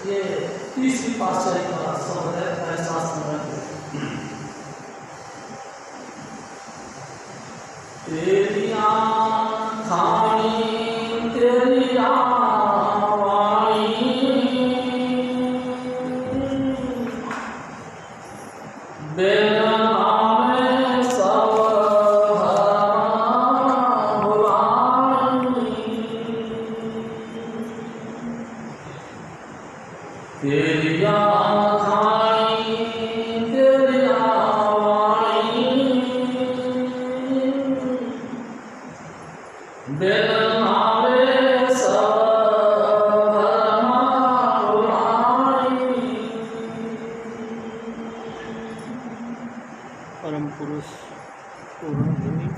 ये तीसरी पातशाही का शब्द है शास्त्र में। तेरी आँखानी तेरी आवानी बेलना में सब भुलानी। तेरी आँखानी तेरी आवानी बेलना में सब भुलानी। परम पुरुष पूर्ण धनी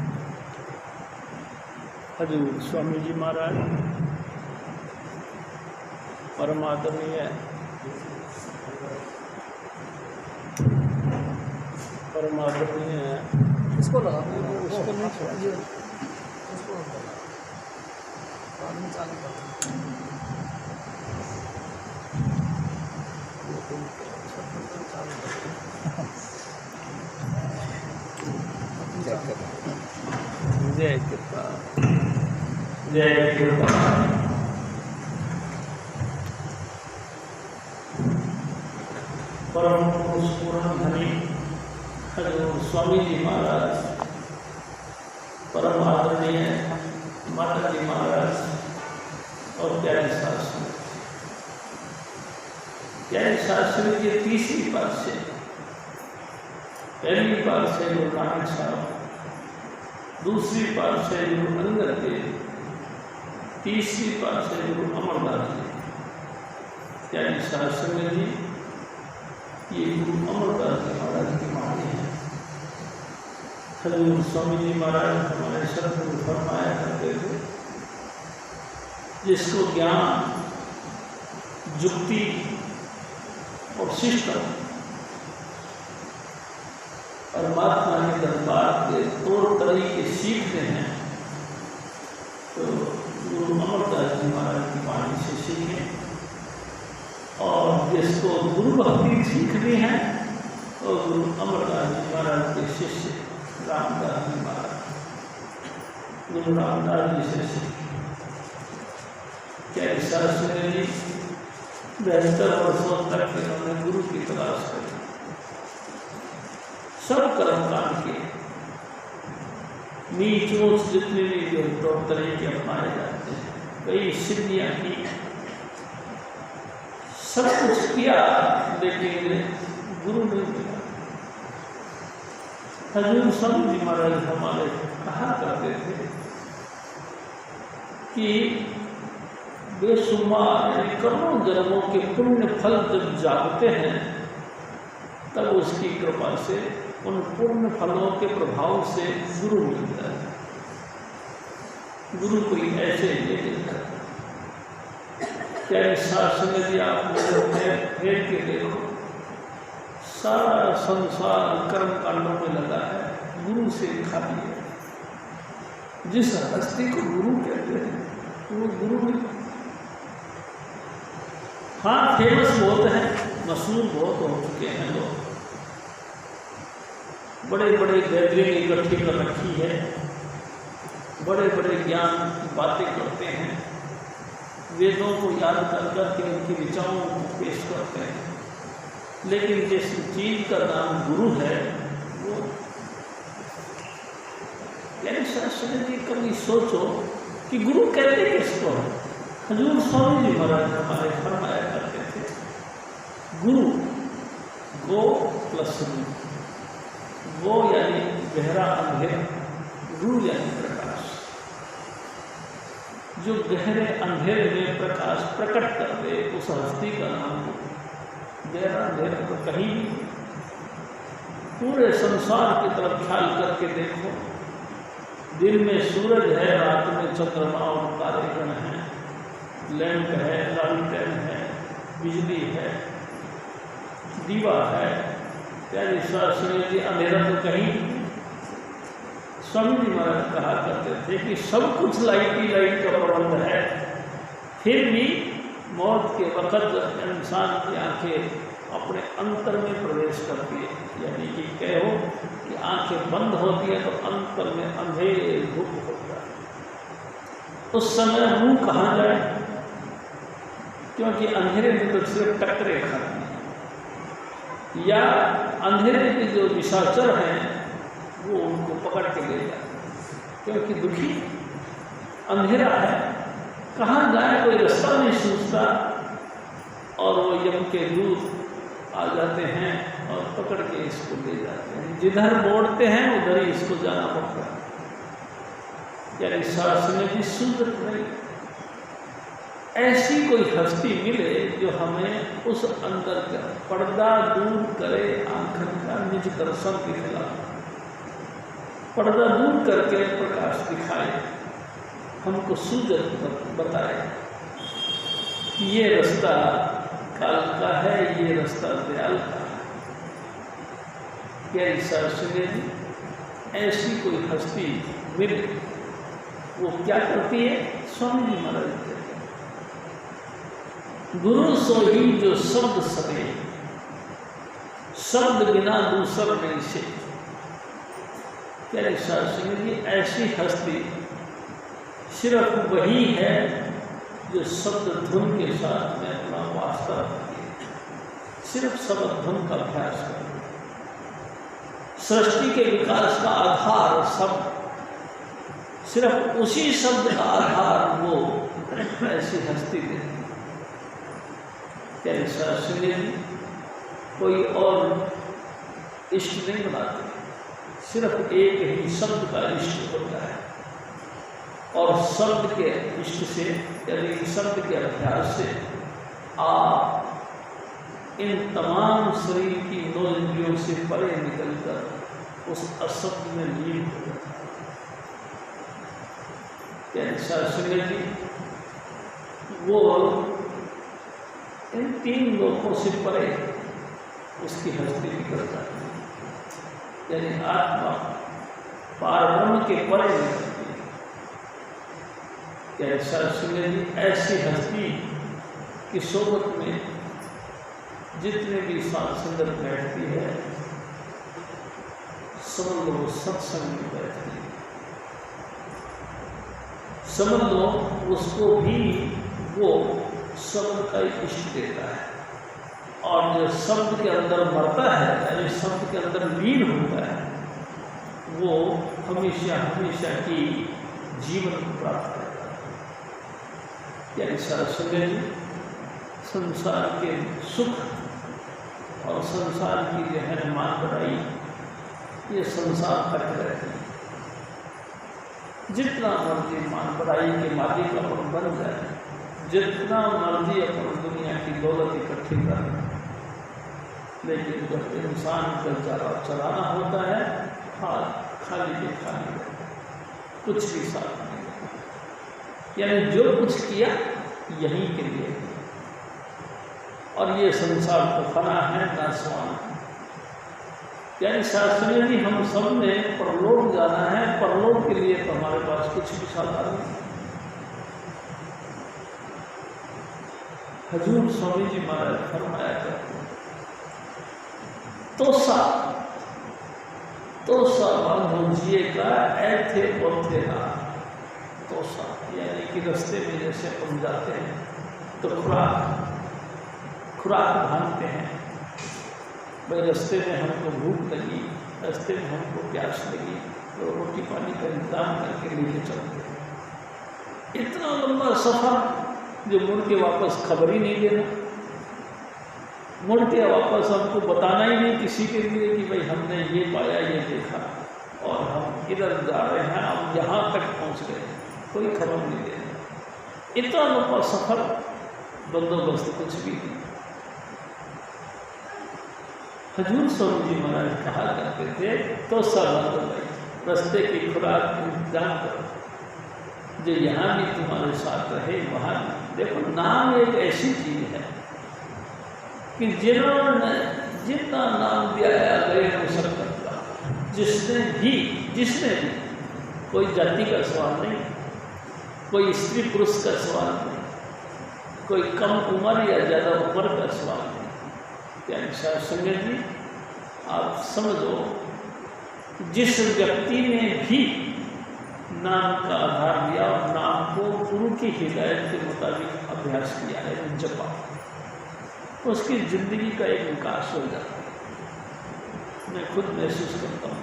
हजूर स्वामी जी महाराज, परम आदरणीय इसको लगा उसको नहीं छोड़िए, उसको आदमी चालू कर। जय कृपा जय कृपा। परम पुरुष पूर्ण धनी हजूर स्वामी जी महाराज, परम आदरणीय माता जी महाराज और प्यारे शास्त्री। प्यारे शास्त्री की तीसरी पातशाही, पहली पातशाही गुरु नानक साहब, दूसरी पातशाही गुरु अंगद देव, तीसरी पातशाही गुरु अमरदास जी। प्यारे शास्त्री जी, ये गुरु अमरदास जी महाराज की वाणी है। हजूर स्वामी जी महाराज हमारे सदगुरु फरमाया करते थे, जिसको ज्ञान, जुक्ति और शिष्टता परमात्मा के दरबार के तौर तरीके सीखते हैं, तो गुरु अमरदास जी महाराज की वाणी से सीखें। और जिसको गुरु भक्ति सीखनी है तो गुरु अमरदास जी महाराज के शिष्य रामदास जी महाराज, गुरु रामदास जी से सीखें। क्या शास्त्री जी 72 वर्षों तक इन्होंने गुरु की तलाश करी, सब कर्मकांड के नीच ऊंच जितने भी जो तौर तरीके अपनाए जाते हैं, कई सिद्धियां की, सब कुछ किया, लेकिन गुरु नहीं मिला। हजूर स्वामी जी महाराज हमारे कहा करते थे कि बेशुमार करोड़ों जन्मों के पुण्य फल जब जागते हैं, तब उसकी कृपा से उन पुण्य फलों के प्रभाव से गुरु मिलता है। गुरु कोई ऐसे ही नहीं मिलता। क्या शास्त्र जी आप फेर के देखो, सारा संसार कर्म कांडों में लगा है, गुरु से खाली है। जिस हस्ती को गुरु कहते हैं वो गुरु नहीं। हाँ, फेमस बहुत है, मशहूर बहुत हो चुके हैं लोग, बड़े बड़े गैदरिंग इकट्ठी कर रखी है, बड़े बड़े ज्ञान की बातें करते हैं, वेदों को याद कर करके उनकी विचारों को पेश करते हैं, लेकिन जिस चीज का नाम गुरु है वो यानी शास्त्री जी कभी सोचो कि गुरु कहते किसको है। हजूर स्वामी जी महाराज हमारे फरमाया करते थे, गुरु गो प्लस रू, गो यानी गहरा अंधेरा, रू यानी प्रकाश। जो गहरे अंधेरे में प्रकाश प्रकट कर दे उस हस्ती का नाम गुरु। गहरा अंधेरा तो कहीं भी, पूरे संसार की तरफ ख्याल करके देखो, दिन में सूरज है, रात में चंद्रमा और तारेगण हैं, लैंप है, लालटेन है, बिजली है, दीवा है। प्यारे शास्त्री जी, अंधेरा तो कहीं। स्वामी जी महाराज कहा करते थे कि सब कुछ लाइट ही लाइट का प्रबंध है, फिर भी मौत के वक़्त जब इंसान की आंखें अपने अंतर में प्रवेश करती है, यानी कि कहो कि आंखें बंद होती है तो अंतर में अंधेर धूप होता है, उस समय मुंह कहाँ जाए? क्योंकि अंधेरे में तो सिर्फ टक्करें खाती हैं, या अंधेरे के जो निशाचर हैं वो उनको पकड़ के ले जाते हैं, क्योंकि दुखी अंधेरा है, कहाँ जाए कोई रास्ता नहीं सूझता, और वो यम के दूत आ जाते हैं और पकड़ के इसको ले जाते हैं, जिधर मोड़ते हैं उधर ही इसको जाना पड़ता है। यानी सांस में भी सूझत नहीं। ऐसी कोई हस्ती मिले जो हमें उस अंदर का पर्दा दूर करे, आंखन का निज दर्शन दिखला, पर्दा दूर करके प्रकाश दिखाए, हमको सूझत बताए कि ये रास्ता काल का है, ये रास्ता दयाल का है। क्या शास्त्री जी ऐसी कोई हस्ती मिले, वो क्या करती है? स्वामी जी महाराज कहते हैं, गुरु सोही जो शब्द सके, शब्द बिना दूसर नहीं से। क्या शास्त्री जी ऐसी हस्ती सिर्फ वही है जो शब्द धुन के साथ में अपना वास्ता रखती है, सिर्फ शब्द धुन का अभ्यास करती है। सृष्टि के विकास का आधार शब्द, सिर्फ उसी शब्द का आधार वो ऐसी हस्ती देती है। क्या शास्त्री जी कोई और इष्ट नहीं बनाते, सिर्फ एक ही शब्द का इष्ट होता है, और शब्द के इष्ट से यानी शब्द के अभ्यास से आप इन तमाम शरीर की नौ इंद्रियों से परे निकलकर उस अशब्द में लीन हो जाता है। शास्त्री जी वो इन तीन लोकों से परे उसकी हस्ती निकलता है, यानी आत्मा पारब्रह्म के परे निकलती है। क्या शास्त्री जी ऐसी हस्ती की सोबत में जितने भी संगत बैठती है, समझ लो सत्संग में बैठती है, समझ लो उसको भी वो शब्द का इष्ट देता है, और जो शब्द के अंदर मरता है यानी शब्द के अंदर लीन होता है, वो हमेशा हमेशा की जीवन को प्राप्त करता है। यानी सरस्वती जी संसार के सुख और संसार की जो है मान बढ़ाई, ये संसार तक रहती है। जितना मर्जी मान बढ़ाई के मालिक अपन बन जाए, जितना मर्जी अपन दुनिया की दौलत इकट्ठी कर, लेकिन जब इंसान का चलाना होता है, खाली के खाली कुछ भी साथ नहीं, यानी जो कुछ किया यहीं के लिए, और ये संसार तो फना है नासवान। यानी शास्त्री जी हम सब ने परलोक जाना है, परलोक के लिए तो हमारे पास कुछ भी साधन नहीं। हजूर स्वामी जी महाराज फरमाया करते हैं, तोसा बांधो जिए का ऐथे पौधे ना। तोसा यानी कि रास्ते में जैसे हम जाते हैं तो खुराक बांधते हैं, भाई रास्ते में हमको भूख लगी, रास्ते में हमको प्यास लगी, तो रोटी पानी का इंतजाम करके लेके चलते हैं। इतना लंबा सफ़र जो मुड़ के वापस खबर ही नहीं देना, मुड़ के वापस हमको बताना ही नहीं किसी के लिए कि भाई हमने ये पाया, ये देखा, और हम इधर जा रहे हैं, हम यहाँ तक पहुँच गए, कोई खबर नहीं देना। इतना लंबा सफ़र, बंदोबस्त कुछ भी नहीं। हजूर स्वामी जी महाराज कहा करते थे, तो सब रास्ते की खुराक इंतजाम करो, जो यहाँ भी तुम्हारे साथ रहे वहाँ भी। देखो नाम एक ऐसी चीज़ है कि जिन्होंने जितना नाम दिया गए मुशक्कत का, जिसने भी कोई जाति का सवाल नहीं, कोई स्त्री पुरुष का सवाल नहीं, कोई कम उम्र या ज़्यादा उम्र का सवाल नहीं। यानी साथ संगत जी आप समझो, जिस व्यक्ति ने भी नाम का आधार दिया और नाम को गुरु की हिदायत के मुताबिक अभ्यास किया है, जपा, उसकी जिंदगी का एक विकास हो जाता है। मैं खुद महसूस करता हूँ,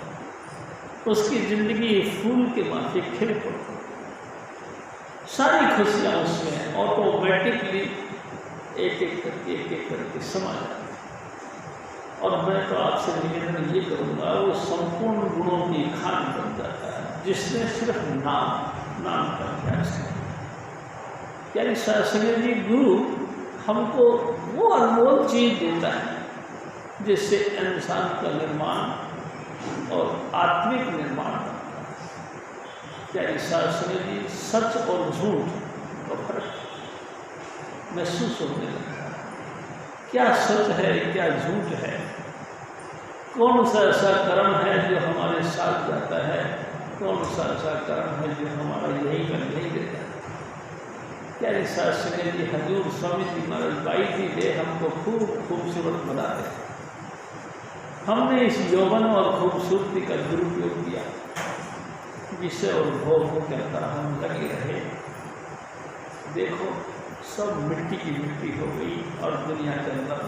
उसकी जिंदगी फूल के माथे खिल पड़ती, सारी खुशियाँ उसमें ऑटोमेटिकली एक एक करके समा जाती। और मैं तो आपसे निवेदन ये करूँगा, वो संपूर्ण गुणों की खान बन जाता है जिसने सिर्फ नाम का अभ्यास किया। यानी सत्संग जी गुरु हमको वो अनमोल चीज देता है जिससे इंसान का निर्माण और आत्मिक निर्माण होता है। यानी सत्संग जी सच और झूठ का फर्क महसूस होने लगता है। क्या सच है, क्या झूठ है, कौन सा ऐसा कर्म है जो हमारे साथ जाता है, कौन सा ऐसा कर्म है जो हमारा यही कर नहीं देता। क्या शास्त्र जी हजूर स्वामी जी महाराज 22 दे हमको खूब खूबसूरत बना दे। हमने इस यौवन और खूबसूरती का दुरुपयोग किया, जिससे और भोग को कहता हम लगे रहे। देखो सब मिट्टी की मिट्टी हो गई और दुनिया के अंदर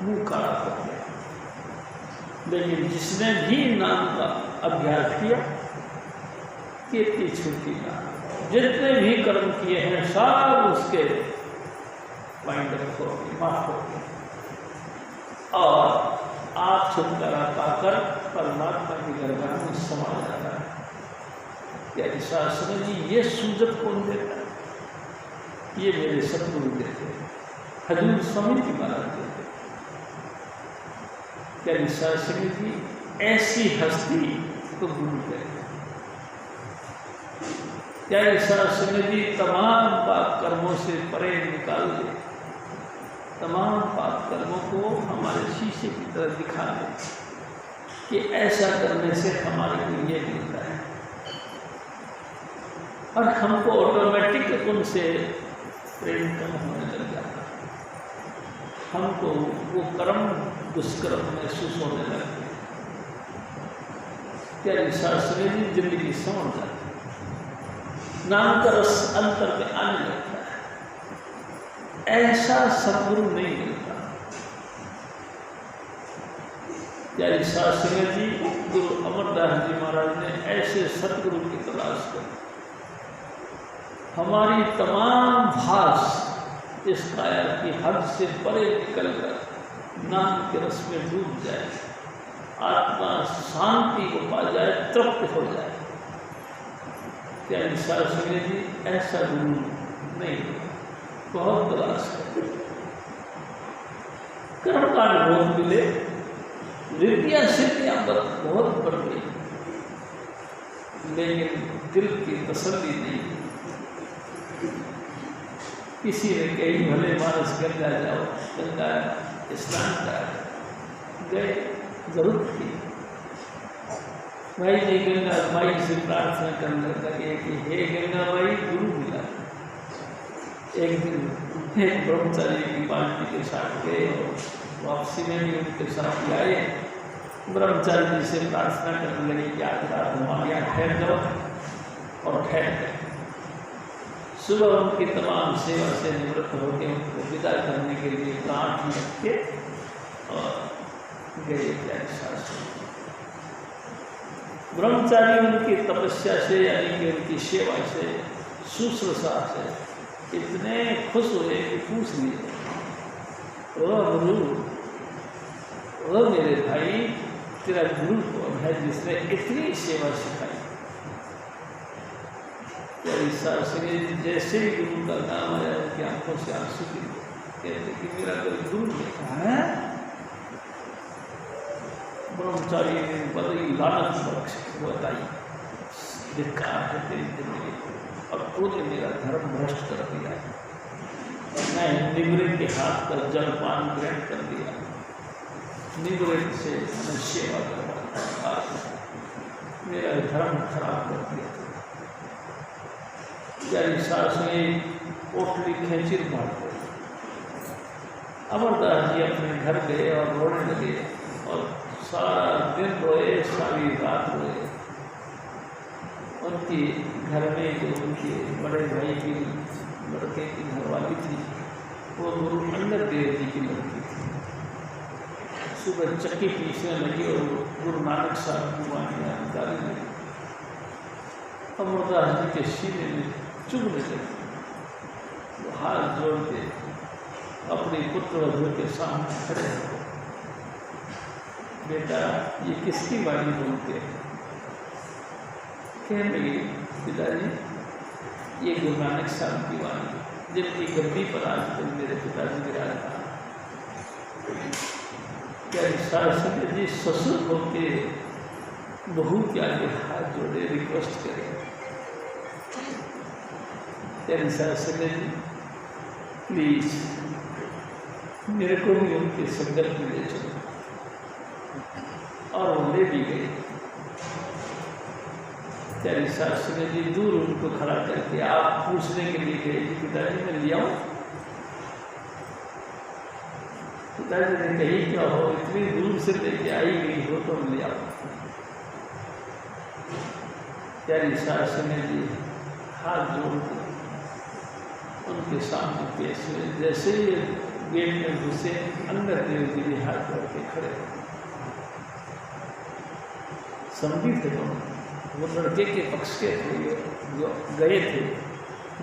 मुँह काला हो गया। लेकिन जिसने भी नाम का अभ्यास किया, कीर्ति छूटी ना, जितने भी कर्म किए हैं सब उसके माइंड हो गए, माफ हो गए, और आप छुटकारा पाकर परमात्मा की दरबार में समा जाता है। या शास्त्र जी ये सूजत कौन देता है? ये मेरे सतगुरु देते, हजूर स्वामी जी महाराज देते। क्या शास्त्र जी ऐसी हस्ती को गुरु कहते। क्या शास्त्र जी तमाम पाप कर्मों से परे निकाल दे, तमाम पाप कर्मों को हमारे शीशे की तरह दिखा दे कि ऐसा करने से हमारे को ये मिलता है, और हमको ऑटोमेटिक उनसे प्रेम कम होने लग जाता है। हमको वो कर्म दुष्कर्म महसूस होने लगते हैं। क्या शास्त्र जी जिंदगी समझ जाती है, नाम का रस अंतर में आने लगता है। ऐसा सतगुरु नहीं मिलता। क्या शास्त्री जी गुरु अमरदास जी महाराज ने ऐसे सतगुरु की तलाश कर हमारी तमाम भास इस काया की हद से परे निकल कर नाम के रस में डूब जाए, आत्मा शांति को पा जाए, तृप्त हो जाए। क्या शास्त्री जी ऐसा गुरु नहीं, बहुत तलाश कर कर्म का अनुभव मिले, रिद्धियाँ सिद्धियाँ बहुत बढ़ गई, लेकिन दिल की तसल्ली नहीं। किसी ने कही भले मानस गंगा जाओ, गंगा स्नान कर गए, जरूरत थी भाई जी। गंगा माई से प्रार्थना करने लगे कि हे गंगा माई गुरु मिला। एक दिन एक ब्रह्मचारी की पार्टी के साथ गए और वापसी में भी उनके साथ आए। ब्रह्मचारी जी से प्रार्थना करने लगे कि आज रात हमारे यहाँ ठहर जाओ, और ठहर गए। सुबह उनकी तमाम सेवा से निवृत्त होकर उनको विदा करने के लिए गांठ में रख के और गए। शास्त्र ब्रह्मचारी उनकी तपस्या से, यानी कि उनकी सेवा से, शुश्रूषा से इतने खुश हुए कि पूछ लिए, ओ गुरु, ओ मेरे भाई, तेरा गुरु कौन है जिसने इतनी सेवा सिखाई? शास्त्री जैसे ही गुरु का नाम आया उनकी आंखों से आंसू गिरे, कहते कि मेरा कोई गुरु देखा है। ब्रह्मचारी ने बड़ी लानत बख्श बताई, धिक्कार है तेरी जिंदगी, और तूने मेरा धर्म भ्रष्ट कर दिया है। मैं निवृत्त के हाथ का जलपान ग्रहण कर दिया, निवृत्त से मैं सेवा करवा, मेरा धर्म खराब कर दिया। क्या शास्त्री पोटली खेची मारते अमरदास जी अपने घर गए और रोने लगे और सारा दिन रोए, सारी रात रोए। उनके घर में जो उनके बड़े भाई की लड़के की घरवाली थी वो गुरु अंगद देव जी की लड़की थी। सुबह चक्की पीसने लगी और गुरु नानक साहब की वाणियाँ निकालने लगी। अमरदास जी के सीने में चुभने लगी। वो हाथ जोड़ के अपने पुत्र वधू के सामने खड़े हो, बेटा ये किसकी वाणी बोलते हैं? कहने लगे पिताजी ये गुरु नानक साहब की वाणी, जिनकी गद्दी पर आज तक मेरे पिताजी विराजमान। क्या शासन जी ससुर होके बहू के आगे हाथ जोड़े रिक्वेस्ट करें, तेरे शासन जी प्लीज मेरे को भी उनके संगत में ले चलो। और वो ले भी गए। तेरी शासन जी दूर उनको खड़ा करके आप पूछने के लिए गए कि पिताजी मैं ले आऊँ? पिताजी ने कही क्या हो, इतनी दूर से लेके आई गई हो तो ले आओ। तेरी शासन जी हाथ जोड़ के उनके सामने पेश हुए। जैसे ही गेट में घुसे अंदर देव जी भी हाथ जोड़ के खड़े हो। समझी थे दोनों, वो लड़के के पक्ष के थे जो गए थे,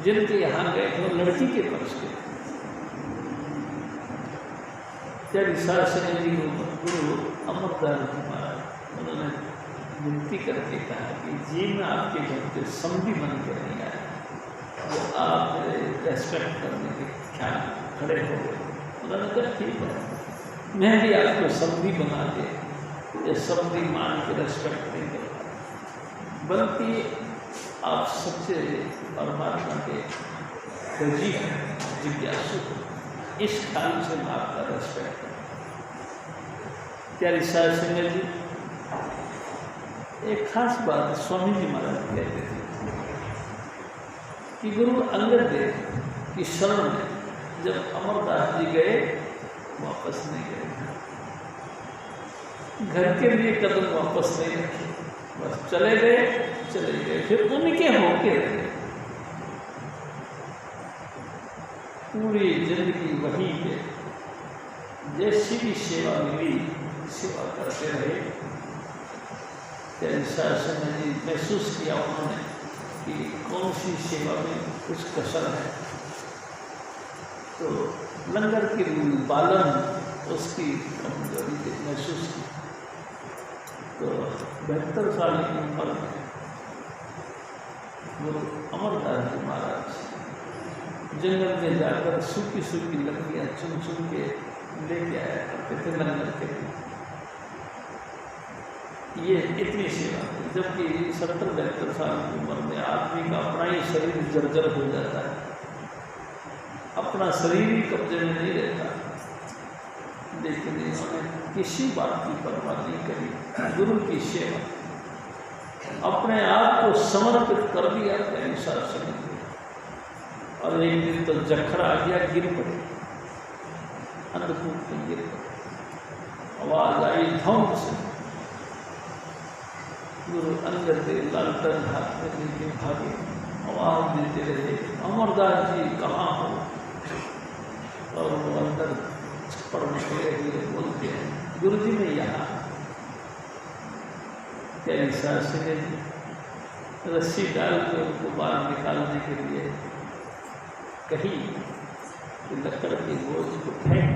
जिनके यहाँ गए थे वो लड़की के पक्ष के थे। तेरी शासन जी गुरु अमरदास जी महाराज उन्होंने विनती करके कहा कि जी मैं आपके घर पे समझी बन के नहीं आया, तो आप रेस्पेक्ट करने के ख्याल खड़े हो गए। उन्होंने कहा ठीक है मैं भी आपको समझी बना के ये समझी मान के रेस्पेक्ट नहीं करता, बल्कि आप सच्चे परमात्मा के खोजी हैं, जिज्ञासु, इस ख्याल से मैं आपका रेस्पेक्ट करता। प्यारी शासन जी एक खास बात स्वामी जी महाराज कहते थे कि गुरु अंगद देव की शरण में जब अमरदास जी गए वापस नहीं गए, घर के लिए कदम वापस नहीं रखे, बस चले गए फिर उनके होके रहे। पूरी जिंदगी वहीं पे जैसी भी सेवा मिली सेवा करते रहे। तेरी शासन जी महसूस किया उन्होंने कि कौन सी सेवा में कुछ कसर है, तो लंगर की पालन उसकी कमजोरी महसूस की। तो 72 साल की उम्र में गुरु अमरदास जी महाराज जंगल में जाकर सूखी सूखी लकड़ियाँ चुन चुन के लेके आया करते थे लंगर के लिए। ये इतनी सेवा थी, जबकि 70-72 साल की उम्र में आदमी का अपना ही शरीर जर्जर हो जाता है, अपना शरीर ही कब्जे में नहीं रहता, लेकिन इन्होंने किसी बात की परवाह नहीं करी। गुरु की सेवा अपने आप को समर्पित कर दिया तेरी शासन ने। और एक दिन तो जखरा आ गया, गिर पड़े, अंधकूप में गिर पड़े, आवाज आई धम से। गुरु अंगद देव लालटन हाथ में लेके भागे, आवाज देते रहे अमरदास जी कहाँ हो? और वो अंदर छप्पड़ निकले हुए बोलते हैं गुरु जी मैं यहाँ। तेरी शासन जी रस्सी डाल के उनको बाहर निकालने के लिए कही कि लकड़ के बोझ को फेंक।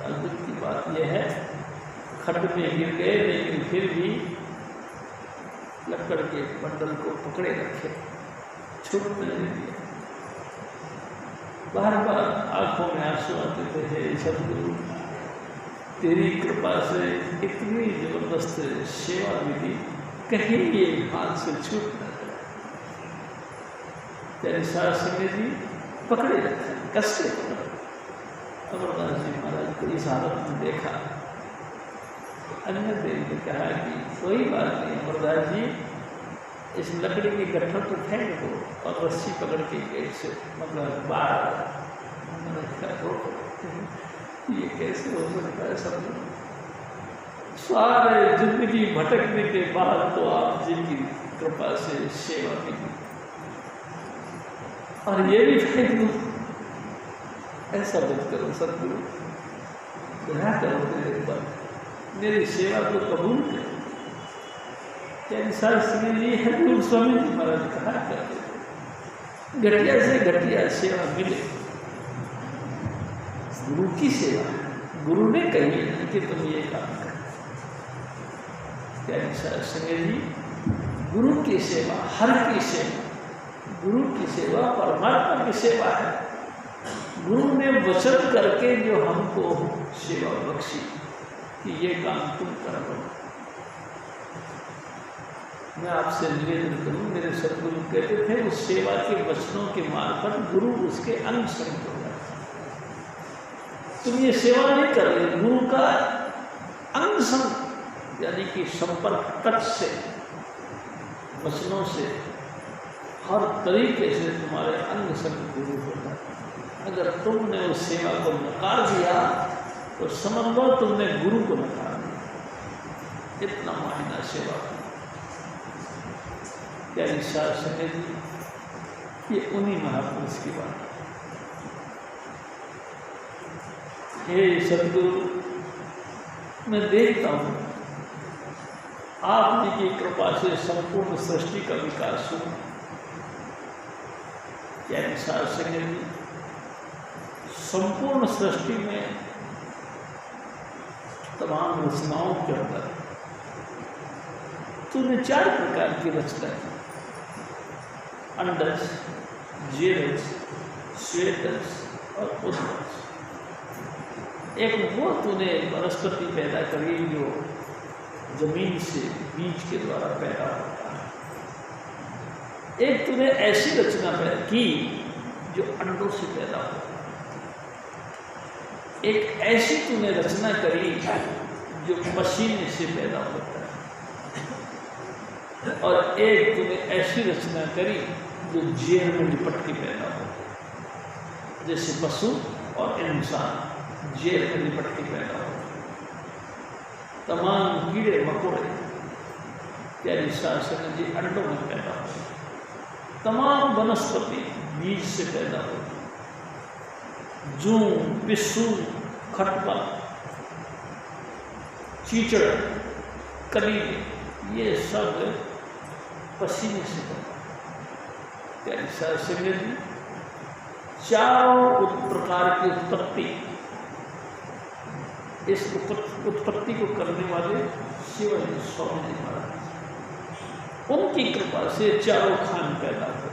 अद्भुत की बात यह है खड्ड में गिर गए लेकिन फिर भी लकड़ के बंडल को पकड़े रखे, छूटने नहीं दिया। बार बार आंखों में आंसू आते थे, हे सदगुरु तेरी कृपा से इतनी जबरदस्त सेवा मिली, कहीं ये हाथ से छूट न जाए। तेरे शासन जी पकड़े रखे, कसके पकड़े। अमरदास जी महाराज को इस हालत में देखा, अंगद देव ने कहा कि कोई बात नहीं अमरदास जी, इस लकड़ी के गट्ठर को फेंक दो और रस्सी पकड़ के गेट से मतलब बाहर ये कैसे हो सकता है सब? सारे जिंदगी भटकने के बाद तो आप जी की कृपा से सेवा मिली, और ये भी फेंक दो। ऐसा मत करो सदगुरु, दया करो मेरे पर, मेरी सेवा को कबूल करो। शास्त्री जी हजूर स्वामी जी महाराज कहा करते थे, घटिया से घटिया सेवा मिले, गुरु की सेवा, गुरु ने कही नहीं कि तुम ये काम करो। शास्त्री जी गुरु की सेवा, हर की सेवा, गुरु की सेवा परमात्मा की सेवा है। गुरु ने वचन करके जो हमको सेवा बख्शी कि ये काम तुम करो। मैं आपसे निवेदन करूं, मेरे सदगुरु कहते थे उस सेवा के वचनों के मार्फत गुरु उसके अंग संग हो जाता। तुम ये सेवा नहीं कर रहे, गुरु का अंग संग यानी कि संपर्क, टच से, वचनों से, हर तरीके से तुम्हारे अंग संग गुरु होता। अगर तुमने उस सेवा को नकार दिया तो समझ लो तुमने गुरु को नकार दिया। इतना मायना सेवा का। क्या शासन है जी? ये उन्हीं महापुरुष की बात है। हे सदगुरु, मैं देखता हूँ आप जी की कृपा से संपूर्ण सृष्टि का विकास हुआ। क्या शासन है जी? संपूर्ण सृष्टि में तमाम रचनाओं के अंदर तूने 4 प्रकार की रचना की, अंडज, जेरज, श्वेतज और उद्भज। एक वो तूने वनस्पति पैदा करी जो जमीन से बीज के द्वारा पैदा होता है। एक तूने ऐसी रचना पैदा की जो अंडों से पैदा होता है। एक ऐसी तूने रचना करी जो पसीने से पैदा होता है। और एक तूने ऐसी रचना करी जो जेल में लिपट के पैदा होता है। जैसे पशु और इंसान जेल में लिपट के पैदा होता है। तमाम कीड़े मकोड़े प्यारी शासन जी अंडों में पैदा होते हैं। तमाम वनस्पति बीज से पैदा होती है। जू, पिस्सू, खटपा, चीचड़, कलीले, ये सब पसीने से पैदा। प्यारी शासन जी 4 प्रकार की उत्पत्ति, इस उत्पत्ति को करने वाले शिवाजी स्वामी जी महाराज, उनकी कृपा से 4 खान पैदा हुए।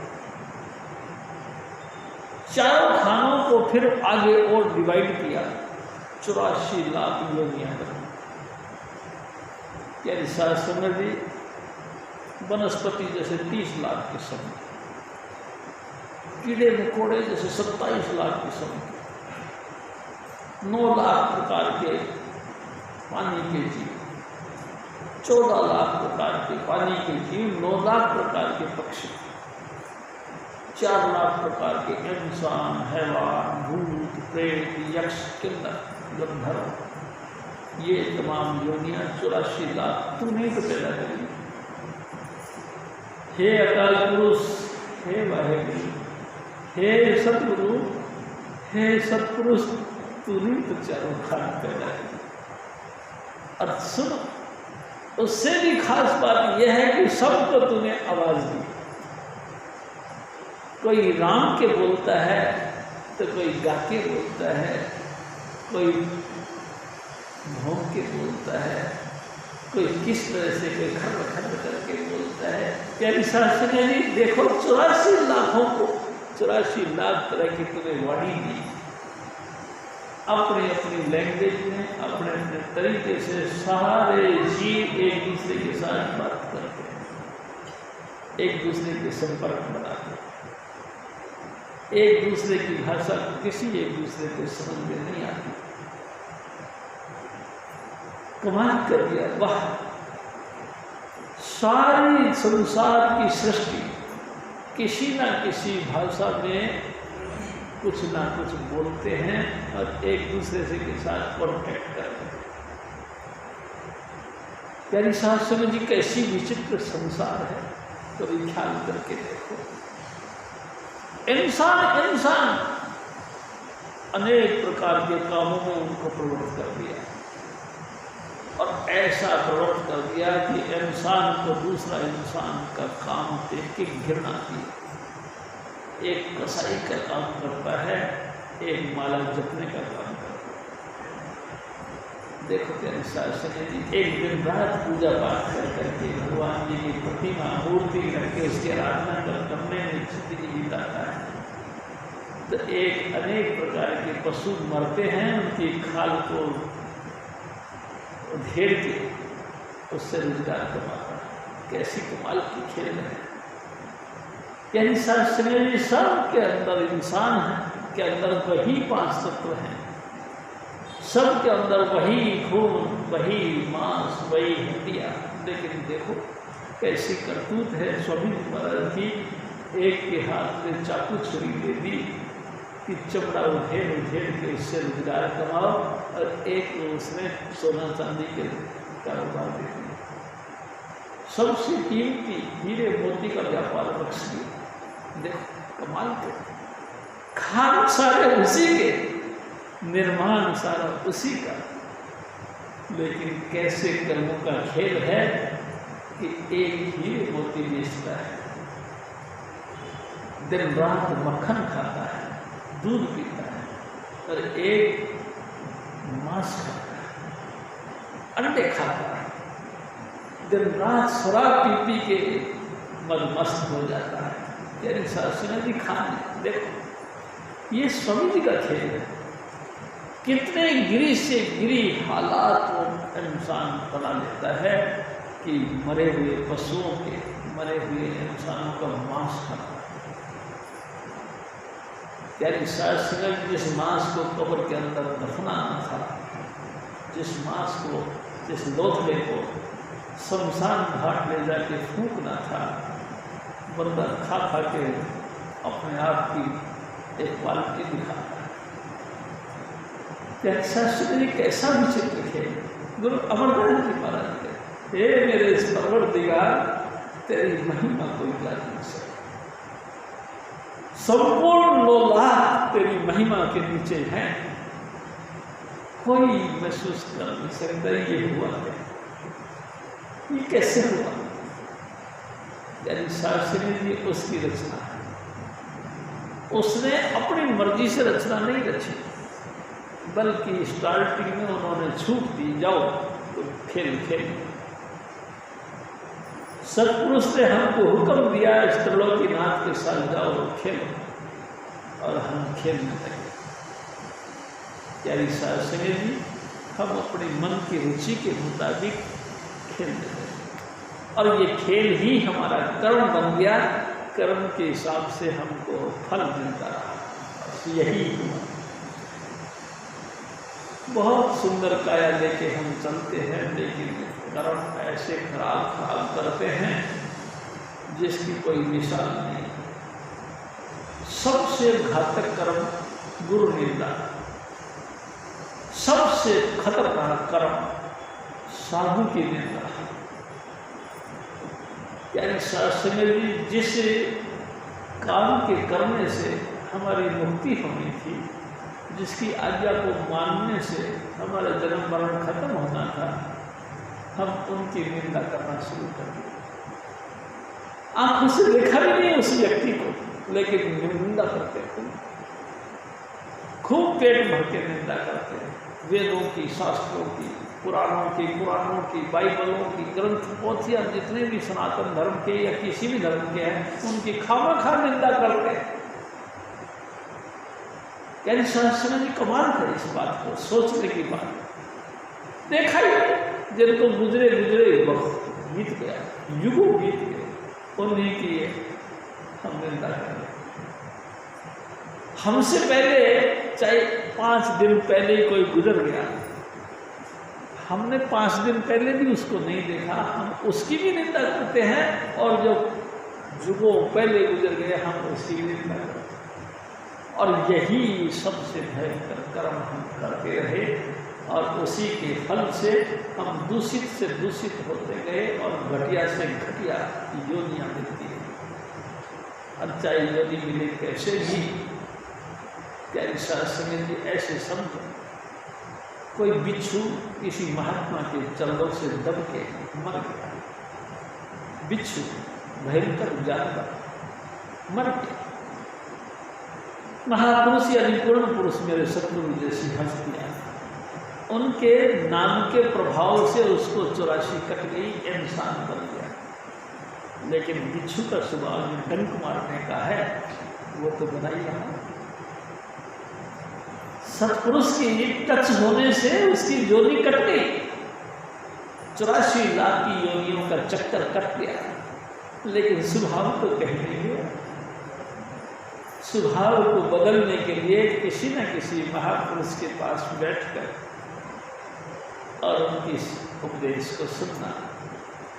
4 खानों को फिर आगे और डिवाइड किया, 84 लाख योनियां बनी। यानी शासन जी वनस्पति जैसे 30 लाख किस्म, कीड़े मकोड़े जैसे 27 लाख किस्म, 9 लाख प्रकार के पानी के जीव, 14 लाख प्रकार के पानी के जीव, 9 लाख प्रकार के पक्षी, 4 लाख प्रकार के इंसान, हैवान, भूत, प्रेत, यक्ष, किन्नर, गंधर्व, ये तमाम योनियां 84 लाख तूने तो पैदा करी। हे अकाल पुरुष, हे वाहेगुरु, हे सतगुरु, हे सतपुरुष, तूने तो 4 खान पैदा की। और सुन, उससे भी खास बात यह है कि सबको तूने आवाज दी। कोई राम के बोलता है तो कोई गा के बोलता है, कोई भौंक के बोलता है, कोई किस तरह से, कोई खर्व खर्व करके बोलता है। प्यारी शासन जी देखो 84 लाखों को 84 लाख तरह की तुम्हें वाणी दी, अपने अपनी लैंग्वेज में, अपने अपने तरीके से सारे जीव एक दूसरे के साथ बात करते हैं, एक दूसरे के संपर्क बनाते हैं। एक दूसरे की भाषा किसी एक दूसरे को समझ में नहीं आती। कमाल कर दिया, वाह! सारी संसार की सृष्टि किसी ना किसी भाषा में कुछ ना कुछ बोलते हैं और एक दूसरे से के साथ कॉन्टेक्ट करते हैं। प्यारी साहब सुनो जी, कैसी विचित्र संसार है, तो ख्याल करके देखो। इंसान अनेक प्रकार के कामों में उनको प्रवृत्त कर दिया और ऐसा प्रवृत्त कर दिया कि इंसान को दूसरा इंसान का काम देख के घृणा की। एक कसाई का काम करता है, एक माला जपने का काम करता है। देखो प्यारे शासन जी, एक दिन रात पूजा पाठ कर करके भगवान जी की प्रतिमा मूर्ति करके उसकी आराधना करने में जिंदगी बिताता है, तो एक अनेक प्रकार के पशु मरते हैं, उनकी खाल को घेर के उससे रोजगार कमाता है। कैसी कमाल की खेल है। यानी शास्त्रीय सब के अंदर इंसान है, के अंदर वही 5 तत्व हैं, सब के अंदर वही खून, वही मांस, वही हड्डियाँ। लेकिन देखो कैसी करतूत है स्वामी महाराज की। एक के हाथ में चाकू छुरी दे दी कि चमड़ा उधेड़ के उससे रोजगार कमाओ, और एक को उसने सोना चांदी के कारोबार दे दिया। सबसे कीमती हीरे मोती का व्यापार बख्श दिया। देखो कमाल के, खान सारे उसी के, निर्माण सारा उसी का, लेकिन कैसे कर्मों का खेल है कि एक हीरे मोती बेचता है, दिन रात मक्खन खाता है, दूध पीता है, और एक मांस खाता है, अंडे खाता है, दिन रात शराब पी के मदमस्त हो जाता है। यानी शासन जी खान, देखो ये स्वामी जी का खेल है। कितने गिरी से गिरी हालात वो इंसान बना लेता है कि मरे हुए पशुओं के, मरे हुए इंसानों का मांस खाता है। यानी शास्त्र जिस मांस को कब्र के अंदर दफनाना था, जिस मांस को, जिस लोथड़े को शमशान घाट ले जाके फूंकना था, बंदा खा खा के अपने आप की एक बाल्टी दिखाता है। शास्त्री जी कैसा विचित्र खेल। गुरु अमरदास जी महाराज के, हे मेरे परवरदिगार, तेरी महिमा कोई गा नहीं सकता। संपूर्ण लोलात तेरी महिमा के नीचे है, कोई महसूस कर नहीं सकता ये हुआ है, ये कैसे हुआ। यानी शास्त्री जी उसकी रचना है, उसने अपनी मर्जी से रचना नहीं रची, बल्कि स्टार्टिंग में उन्होंने छूट दी, जाओ तो खेल खेल। सतपुरुष ने हमको हुक्म दिया इस त्रिलोकीनाथ के साथ जाओ खेलो, और हम खेलने लगे। यानी शास्त्री जी हम अपने मन की रुचि के मुताबिक खेलने लगे, और ये खेल ही हमारा कर्म बन गया। कर्म के हिसाब से हमको फल मिलता रहा, यही हुआ। बहुत सुंदर काया लेके हम चलते हैं, लेकिन कर्म ऐसे खराब करते हैं जिसकी कोई मिसाल नहीं। सबसे घातक कर्म गुरु निंदा, सबसे खतरनाक कर्म साधु की निंदा। यानी शास्त्र जी जिस काम के करने से हमारी मुक्ति होनी थी, जिसकी आज्ञा को मानने से हमारा जन्म मरण खत्म होना था, हम उनकी निंदा करना शुरू कर दिए। आंखों से देखा भी नहीं उस व्यक्ति को, लेकिन निंदा करते थे, खूब पेट भर के निंदा करते हैं। वेदों की, शास्त्रों की, पुराणों की, बाइबलों की, ग्रंथ पोथियाँ जितने भी सनातन धर्म के या किसी भी धर्म के हैं, उनकी खामखा निंदा करते हैं। यानी शास्त्र जी कमाल है इस बात को सोचने की बात। देखा ही जिनको गुजरे वक्त बीत गया, युगों बीत गए, उन्हीं की हम निंदा करें। हमसे पहले चाहे 5 दिन पहले ही कोई गुजर गया, हमने 5 दिन पहले भी उसको नहीं देखा, हम उसकी भी निंदा करते हैं, और जो युगों पहले गुजर गए हम उसकी भी निंदा करते हैं। और यही सबसे भयंकर कर्म हम करते रहे और उसी के फल से हम दूषित से दूषित होते गए और घटिया से घटिया योनियाँ मिलती है। अच्छा योनि मिले कैसे भी, प्यारी शास्त्र जी ऐसे समझो, कोई बिच्छू किसी महात्मा के चरणों से दब के मर गया, बिच्छू भयंकर जानवर मर गया। महापुरुष या पूर्ण पुरुष मेरे सतगुरु जैसी हस्तियाँ, उनके नाम के प्रभाव से उसको 84 कट गई, इंसान बन गया। लेकिन बिच्छू का स्वभाव में डंक मारने का है, वो तो बना ही रहा। सतपुरुष की टच होने से उसकी योनि कट गई, 84 लाख की योनियों का चक्कर कट गया, लेकिन स्वभाव तो कहीं नहीं गया। स्वभाव को बदलने के लिए किसी न किसी महापुरुष के पास बैठकर और उनकी उपदेश को सुनना,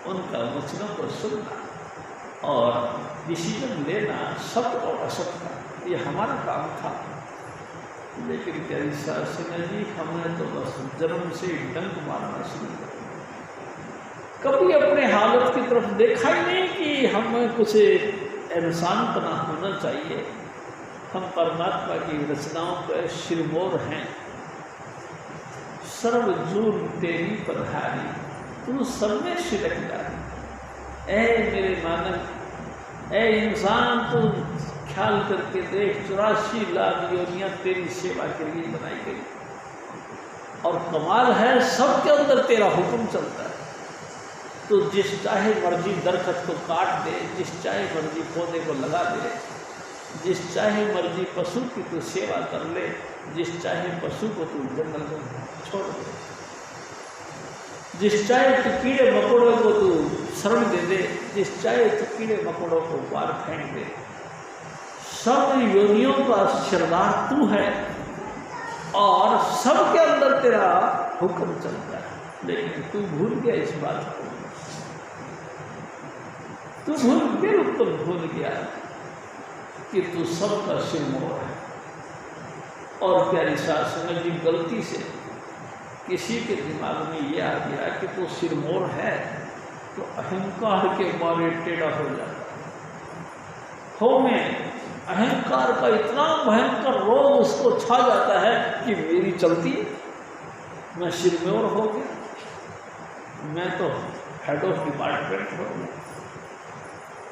उनका वचनों को सुनना और डिसीजन लेना, सत्य और असत्य का, ये हमारा काम था। लेकिन प्यारी शास्त्री जी, हमने तो बस जन्म से डंक मारना शुरू कर दिया। कभी अपने हालत की तरफ देखा ही नहीं कि हमें कुछ इंसान बना होना चाहिए। हम परमात्मा की रचनाओं पर शिरमोर हैं। सर्वजून तेरी पधारी, तू सब में शिरक डाली। ऐ मेरे मानव, ऐ इंसान, तू ख्याल करके देख, 84 लाख योनियाँ तेरी सेवा के लिए बनाई गई और कमाल है सबके अंदर तेरा हुक्म चलता है। तो जिस चाहे मर्जी दरख्त को काट दे, जिस चाहे मर्जी पौधे को लगा दे, जिस चाहे मर्जी पशु की तू सेवा कर ले, जिस चाहे पशु को तू जंगल में छोड़ दे, जिस चाहे तू कीड़े मकोड़ों को तू शरण दे दे, जिस चाहे तू कीड़े मकोड़ों को बाहर फेंक दे। सब योनियों का सरदार तू है और सबके अंदर तेरा हुक्म चलता है। लेकिन तू भूल गया इस बात को, तू बिल्कुल भूल गया कि तू सबका सिरमौर है। और प्यारी शास्त्र जी, गलती से किसी के दिमाग में ये आ गया कि तू सिरमौर है, तो अहंकार के मारे टेढ़ा हो जाता हो। में अहंकार का इतना भयंकर रोग उसको छा जाता है कि मेरी चलती, मैं सिरमौर हो गया, मैं तो हेड ऑफ डिपार्टमेंट हो गया।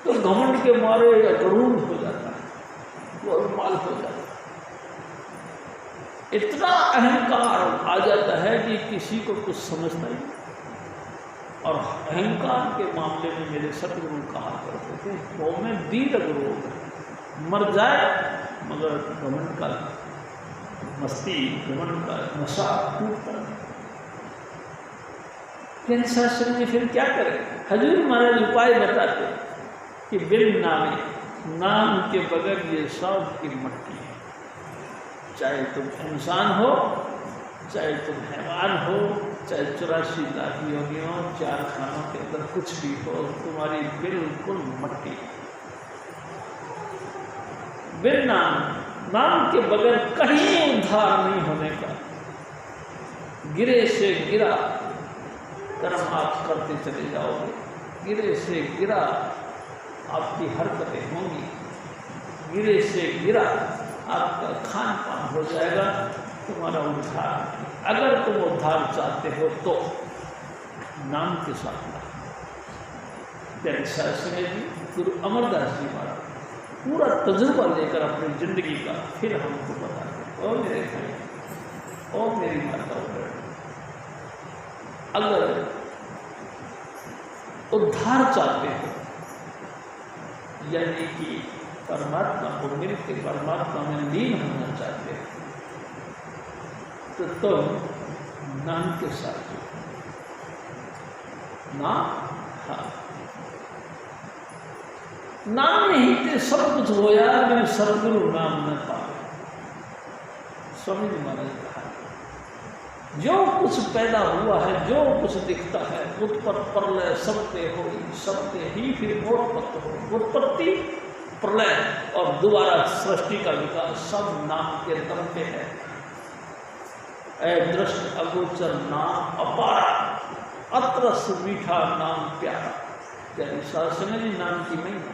तो घमंड के मारे गरूर हो जाता है, गोलमाल हो जाता है। इतना अहंकार आ जाता है कि किसी को कुछ समझना ही। और अहंकार के मामले में मेरे सतगुरु कहा करते थे, वो में दीर्घ रोग है, मर जाए मगर घमंड का मस्ती, घमंड का नशा टूटता नहीं। शास्त्र में फिर क्या करें? हजूर महाराज उपाय बताते कि बिन नामे, नाम के बगैर ये सब की मट्टी है। चाहे तुम इंसान हो, चाहे तुम हैवान हो, चाहे 84 लाख योनियों, 4 खानों के अंदर कुछ भी हो, तुम्हारी बिल्कुल मट्टी। बिन नाम, नाम के बगैर कहीं उद्धार नहीं होने का। गिरे से गिरा कर्म आप करते चले जाओगे, गिरे से गिरा आपकी हरकतें होंगी, गिरे से गिरा आपका खान पान हो जाएगा, तुम्हारा उद्धार। अगर तुम उद्धार चाहते हो तो नाम के साथ ना। प्यारे शास्त्री जी, गुरु अमरदास जी महाराज पूरा तजुर्बा लेकर अपनी जिंदगी का फिर हमको बताते। और मेरे भाई और मेरी माता, अगर उद्धार चाहते हो, यानी कि परमात्मा को मिल के परमात्मा में लीन होना चाहते हैं, तो तुम नाम के साथ नाम, हाँ, नाम नहीं ते सब कुछ होया, मेरे सतगुरु नाम न पावे। स्वामी जी महाराज कहा, जो कुछ पैदा हुआ है, जो कुछ दिखता है, उत्पत्ति प्रलय सबते हो, सबते ही फिर मोत्पत्ति हो। उत्पत्ति प्रलय और दोबारा सृष्टि का विकास सब नाम के दम पे है। अदृष्ट अगोचर नाम अपार, अत्र मीठा नाम प्यारा। यानी शासन में नाम की महिमा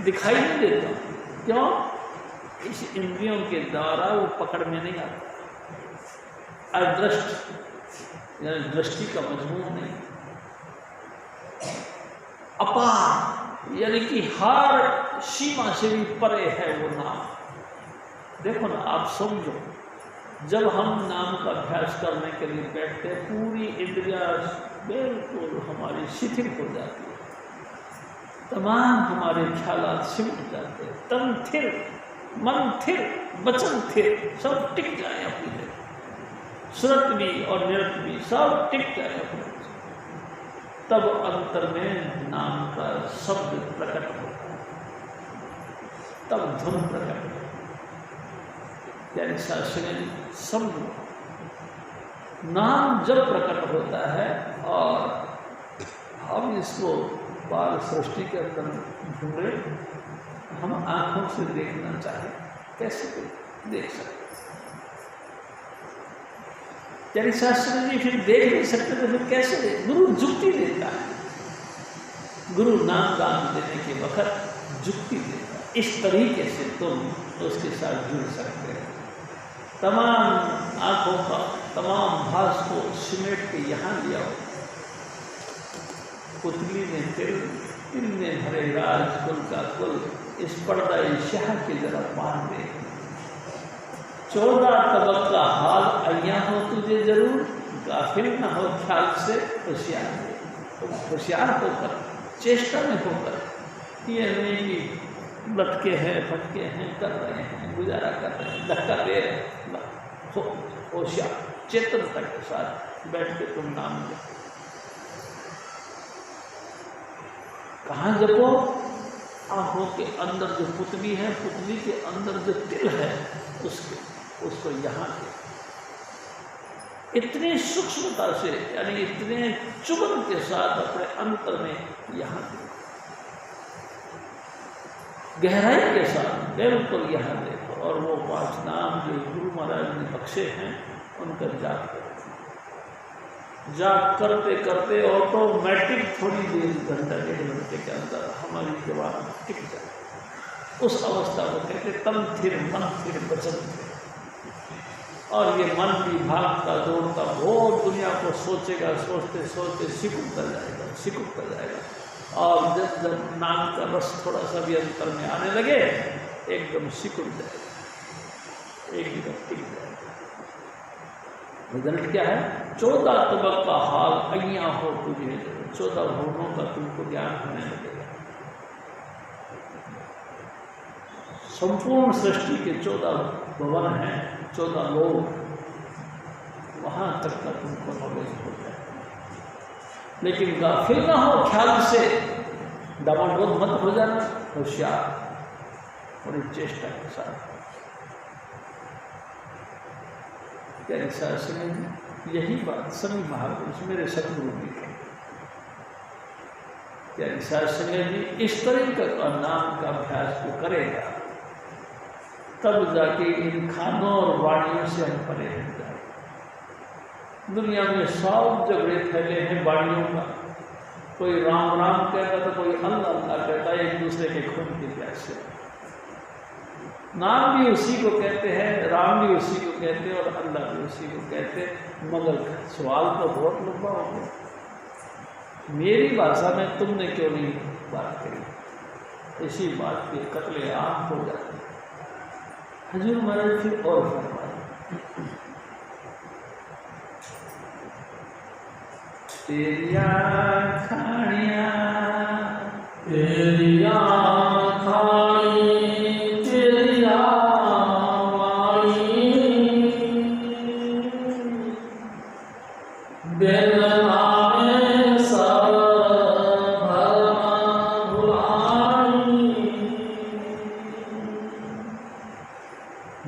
दिखाई नहीं देता। क्यों? इस इंद्रियों के द्वारा वो पकड़ में नहीं आता। अदृष्ट यानी दृष्टि का मजमून नहीं, अपार यानी कि हर सीमा से भी परे है वो नाम। देखो ना, आप समझो, जब हम नाम का अभ्यास करने के लिए बैठते हैं, पूरी इंद्रियां बिल्कुल हमारी शिथिल हो जाती है, तमाम हमारे ख्यालात सिमट जाते हैं, तन थिर, मन थिर, वचन थिर, सब टिक जाए अपनी जगह, सुरत भी और निरत भी सब टिक जाए अपनी जगह। तब अंतर में नाम का शब्द प्रकट होता है, तब धुन प्रकट होता है। यानी शास्त्रीय शब्द नाम जब प्रकट होता है और हम इसको बाल सृष्टि के अंदर ढूंढे, हम आंखों से देखना चाहें, कैसे देख सकते? यानी शास्त्री जी फिर देख नहीं सकते तो फिर कैसे दे? गुरु जुक्ति देता है। गुरु नाम दान देने के वक्त जुक्ति देता है। इस तरीके से तुम उसके साथ जुड़ सकते हैं। तमाम आँखों का तमाम भास को सिमेट के यहाँ लिया हो। पुतली ने तिल ने भरे राज कुल का कुल, इस पर्दा शाह के जरा पान दे। 14 तबक का हाल अय्या हो तुझे जरूर, गाफिल न हो ख्याल से होशियार दे। तो होशियार होकर, चेष्टा में होकर, ये नहीं कि लटके हैं, फटके हैं, कर रहे हैं, गुजारा कर रहे हैं, धक्का दे रहे हैं। होशियार चेतनता के साथ बैठ के तुम नाम लो। कहाँ जपो? आंखों के अंदर जो पुतली है, पुतली के अंदर जो तिल है, उसको यहाँ के इतनी सूक्ष्मता से, यानी इतने चुभन के साथ अपने अंतर में यहाँ गहराई के साथ बिल्कुल यहाँ देखो। और वो 5 नाम जो गुरु महाराज ने बख्शे हैं, उनका जाप करो। जाप करते करते ऑटोमेटिक थोड़ी देर, घंटा 1.5 घंटे के अंदर हमारी जवान टिक जाए। उस अवस्था को कहते तन थिर, मन थिर, वचन थिर। और ये मन भी भागता दौड़ता बहुत दुनिया को सोचेगा, सोचते सोचते सिकुड़ता जाएगा। और जब नाम का रस थोड़ा सा भी अंतर में आने लगे, एकदम सिकुड़ जाएगा, एकदम टिक जाएगा। रिजल्ट क्या है? 14 तबक का हाल अय्या हो तुझे, 14 भवनों का तुमको ज्ञान होने लगेगा। संपूर्ण सृष्टि के 14 भवन हैं, 14 लोग, वहाँ तक का तुमको नॉलेज हो जाए। लेकिन गाफिल ना हो ख्याल से, डामाडोल मत हो जाना, होशियार, बड़ी चेष्टा के साथ। यही बात सभी महापुरुष मेरे सतगुरु जी के, जी इस तरीके का नाम का अभ्यास को करेगा, तब जाके इन खानों और वाणियों से हम परे हट जाए। दुनिया में सब झगड़े फैले हैं वाणियों का, कोई राम राम कहता तो कोई अल्लाह अल्लाह कहता, एक दूसरे के खून के प्यासे। नाम भी उसी को कहते हैं, राम भी उसी को कहते हैं और अल्लाह भी उसी को कहते हैं। मगर सवाल तो बहुत लंबा हो गया, मेरी भाषा में तुमने क्यों नहीं बात करी? इसी बात पे कत्ले आम हो जाते हैं। हजूर महाराज फिर और फरमाया, तेरिया खानिया, तेरिया खानी, तेरिया वाणी, बेलना में सब भरम भुलाई,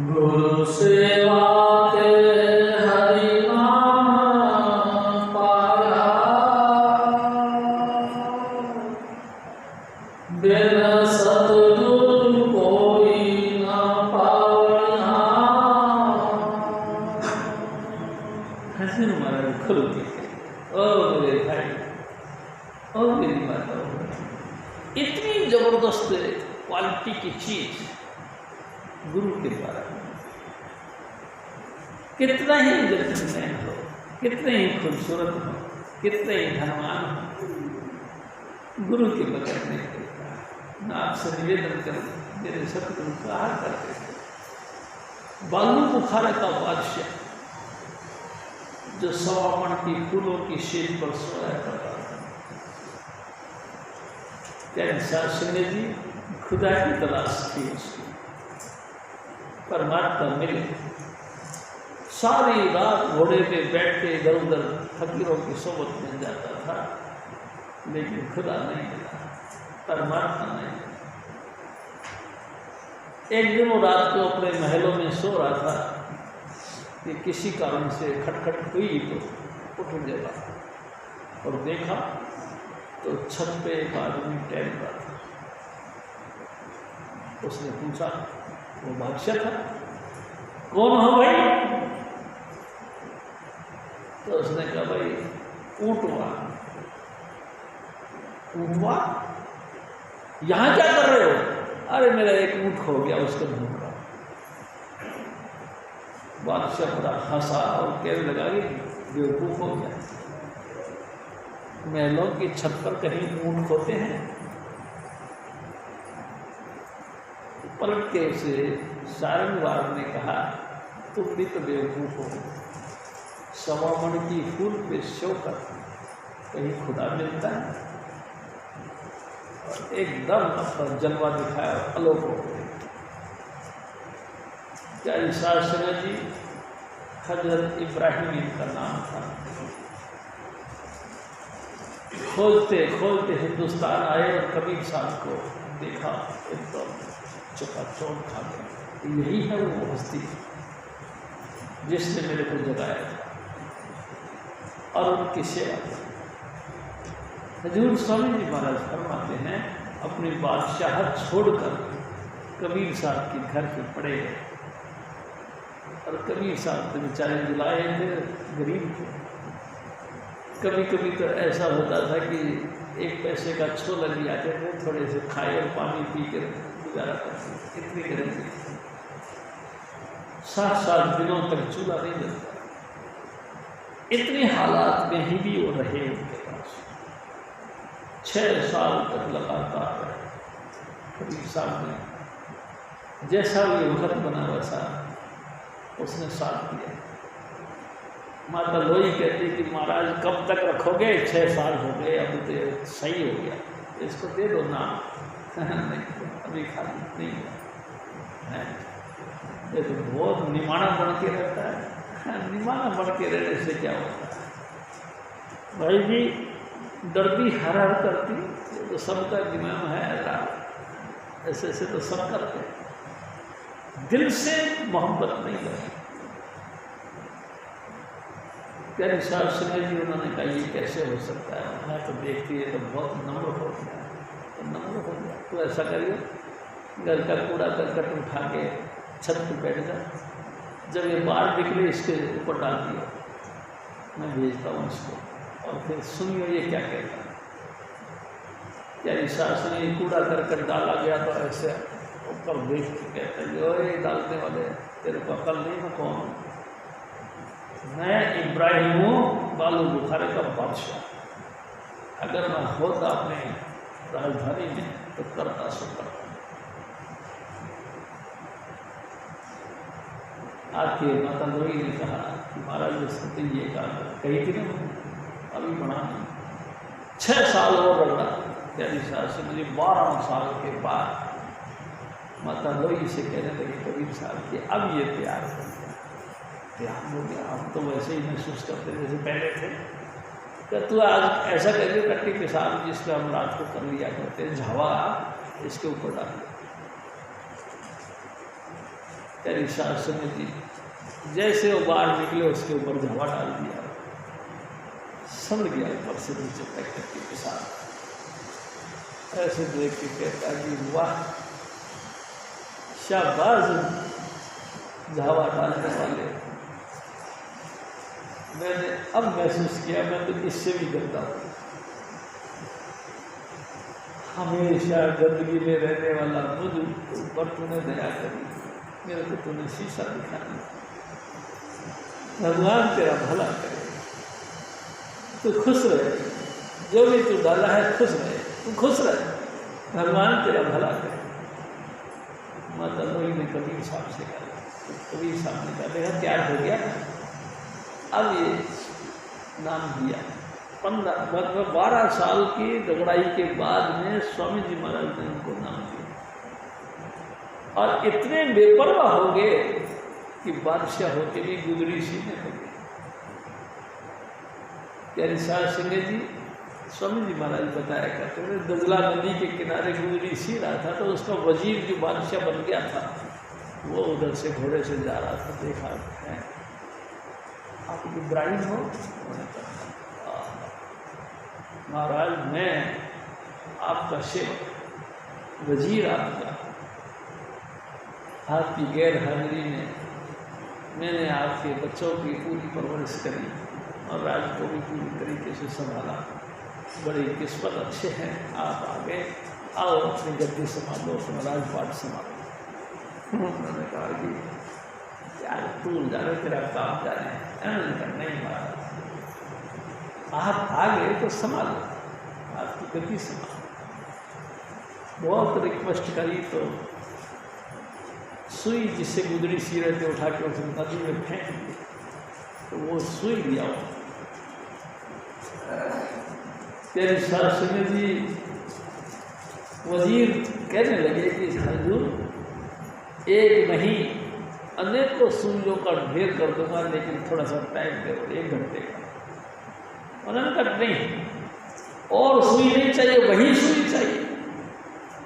गुरु सेवा के हरि नाम पाया, बिन सत सदगुरु महाराज खुल के ओ मेरे भाई, ओ मेरी माता, इतनी जबरदस्त क्वालिटी की चीज गुरु के द्वारा, कितना ही जन्मैन हो, कितने ही खूबसूरत हो, कितने ही धनवान हो, गुरु के बगैर नहीं करता। मैं आपसे निवेदन करूँ, मेरे सतगुरु कहा करते थे, बालू बुखारा का बादशाह जो 100 मन की फूलों की शील पर सोया करता था, क्या सिंह जी खुदा की तलाश थी उसकी, परमात्मा मिले। सारी रात घोड़े पे बैठ के इधर उधर फकीरों की सोबत में जाता था, लेकिन खुदा नहीं मिला, परमात्मा नहीं मिला। एक दिन वो रात को अपने महलों में सो रहा था कि किसी कारण से खटखट हुई तो उठ गया और देखा तो छत पे एक आदमी टहल रहा था। उसने पूछा, वो बादशाह था, कौन हो भाई? तो उसने कहा, भाई ऊँटवा। ऊँटवा, यहाँ क्या कर रहे हो? अरे मेरा एक ऊँट खो गया, उसको ढूंढ रहा। बादशाह बड़ा हंसा और कहने लगा कि बेवकूफ हो गया, महलों की छत पर कहीं ऊँट खोते हैं? पलट के उसे सारंगवार ने कहा, तुम भी तो बेवकूफ हो, 100 मन की फूल पे शो कर कहीं खुदा मिलता है? और एकदम अपना जलवा दिखाया, अलोक हो गए। क्या ईसा जी, हजरत इब्राहिम इनका नाम था। खोलते खोलते हिंदुस्तान आए और कबीर साहब को देखा, एकदम चौक खा गया। यही है वो हस्ती जिसने मेरे को जगाया और उनकी सेवा की। हजूर स्वामी जी महाराज फरमाते हैं, अपनी बादशाहत छोड़कर कबीर साहब के घर पे पड़े गए और कबीर साहब तो बेचारे जुलाए थे, गरीब थे। कभी कभी तो ऐसा होता था कि 1 पैसे का छोला भी आते थे, थोड़े से खाए और पानी पी कर गुजारा करते, इतनी गरीबी। 7 दिनों तक चूल्हा नहीं जलता, इतने हालात में ही भी वो रहे उनके पास। 6 साल तक लगातार रहे। कबीर साहब ने जैसा ये वक्त बना वैसा उसने साथ दिया। माता लोई कहती कि महाराज कब तक रखोगे? 6 साल हो गए, अब तो सही हो गया, इसको दे दो नाम। नहीं, अभी खाली नहीं है, ये तो बहुत निमाना बन के रहता है। निमाना बन के रहने से क्या होता है भाई जी? दर्दी हर हर करती, ये तो सबका दिमाग है अल्लाह, ऐसे ऐसे तो सब करते हैं, दिल से मोहब्बत नहीं करती। प्यारे साहब सिंह जी उन्होंने कहा, ये कैसे हो सकता है? मैं तो देखती है तो बहुत नम्र हो गया, तो नम्र हो गया। तो ऐसा करिए, घर का कूड़ा करकट उठा के छत पर बैठ जा, जब ये बाहर निकले इसके ऊपर डाल दिया, मैं भेजता हूँ इसको, और फिर सुनिए ये क्या कहता है। प्यारी साहब सिंह जी कूड़ा करकट डाला गया तो ऐसे ऊपर देख के कहता है, जो ये डालने वाले तेरे को अकल नहीं, मैं कौन हूँ? मैं इब्राहिम हूँ, बालू बुखारे का बादशाह। अगर मैं होता अपने राजधानी में तो करता सो करता। आके माता लोई ने कहा कि महाराज सत्य ये कही थी ना, अभी बना नहीं, 6 साल और रहा। प्यारी साहब से मुझे 12 साल के बाद माता लोई से कहने लगी कबीर साहब कि अब ये तैयार हो गया, तैयार हो गया। हम तो वैसे ही महसूस करते जैसे पहले थे। तो तू आज ऐसा करिए, कट्टी पेशाब जिस पर हम रात को कर लिया करते हैं, झावा इसके ऊपर डाल दिया। तेरी सास में जी जैसे वो बाहर निकले उसके ऊपर झावा डाल दिया, समझ गया ऊपर से नीचे तक कट्टी पेशाब। ऐसे देख के कहता कि वाह शाबाश झावा डालने वाले, मैंने अब महसूस किया मैं तो इससे भी गंदा हूँ। हमेशा गंदगी में रहने वाला मुझ ऊपर तूने दया करी, मेरे को तूने शीशा दिखाया। भगवान तेरा भला करे, तू खुश रहे, जो भी तू डाला है खुश रहे, तू खुश रहे, भगवान तेरा भला करे। माता लोही ने कबीर साहब से कहा, कबीर साहब ने कहा मेरा तैयार हो गया, अब ये नाम दिया। 12 साल की रगड़ाई के बाद में स्वामी जी महाराज ने उनको नाम दिया और इतने बेपरवाह हो गए कि बादशाह होके भी गुदड़ी सीने लगे। प्यारी साहब सिंह जी स्वामी जी महाराज बताया करते थे, दजला नदी के किनारे गुदड़ी सी रहा था तो उसका वजीर जो बादशाह बन गया था वो उधर से घोड़े से जा रहा था, देखा है आप इब्राहिम हो? महाराज मैं आपका सेवक, वजीर आपका, आपकी गैर हाजिरी में मैंने आपके बच्चों की पूरी परवरिश करी और राज को भी पूरी तरीके से संभाला। बड़ी किस्मत अच्छे हैं आप आ गए, आओ अपनी गद्दी संभालो, अपना राजपाट संभालो। उन्होंने कहा कि यार तू जाने तेरा काम जाने, नहीं महाराज आप आ गए तो संभालो, आपकी गति संभालो। बहुत रिक्वेस्ट करी तो सुई जिससे गुदड़ी सी रहे थे उठा के उस नदी में फेंक दी, तो वो सुई लिया। तेरे शासन जी वजीर कहने लगे कि हजूर एक नहीं अनेकों सुइयों का ढेर कर दूंगा, लेकिन थोड़ा सा टाइम दे, 1 घंटे का। उन्होंने कहा नहीं और सुई नहीं चाहिए, वही सुई चाहिए।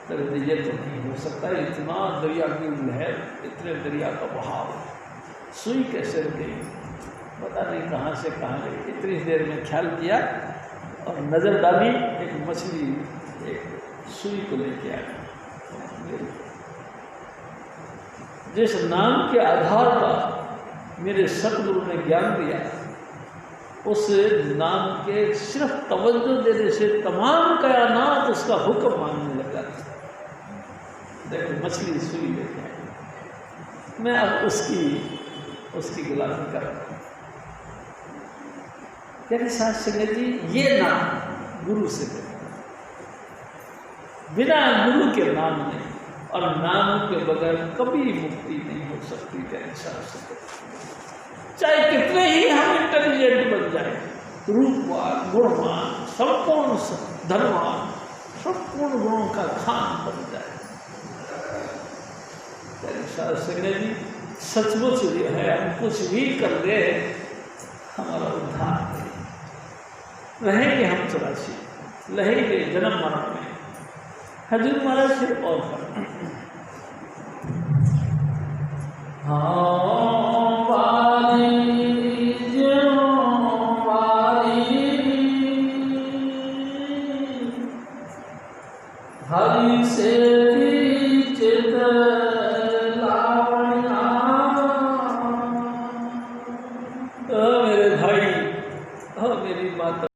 तो ये तो नहीं हो सकता, इतना दरिया की लहर, इतने दरिया का बहाव, सुई कैसे गई, पता नहीं कहाँ से कहाँ गई। इतनी देर में ख्याल किया और नज़र डाली, एक मछली एक सुई को लेके आ गई। जिस नाम के आधार पर मेरे सतगुरु ने ज्ञान दिया, उस नाम के सिर्फ तवज्जो देने से तमाम कायनात उसका हुक्म मानने लगा। देखो मछली सुई लेके आई, मैं अब उसकी गुलामी कर रहा हूँ। कहते साथ सिंह जी ये नाम गुरु से दे, बिना गुरु के नाम नहीं, और नाम के बगैर कभी मुक्ति नहीं हो सकती। कहते साथ सिंह चाहे कितने ही हम इंटेलिजेंट बन जाए, रूपवान, गुणवान, संपूर्ण धनवान, संपूर्ण गुणों का खान बन जाए, जी सचमुच जो है हम कुछ भी कर ले हमारा उद्धार नहीं। रहेंगे हम 84, रहेंगे जन्म मरण में। हजूर महाराज सिर्फ और फर्क हरि से चित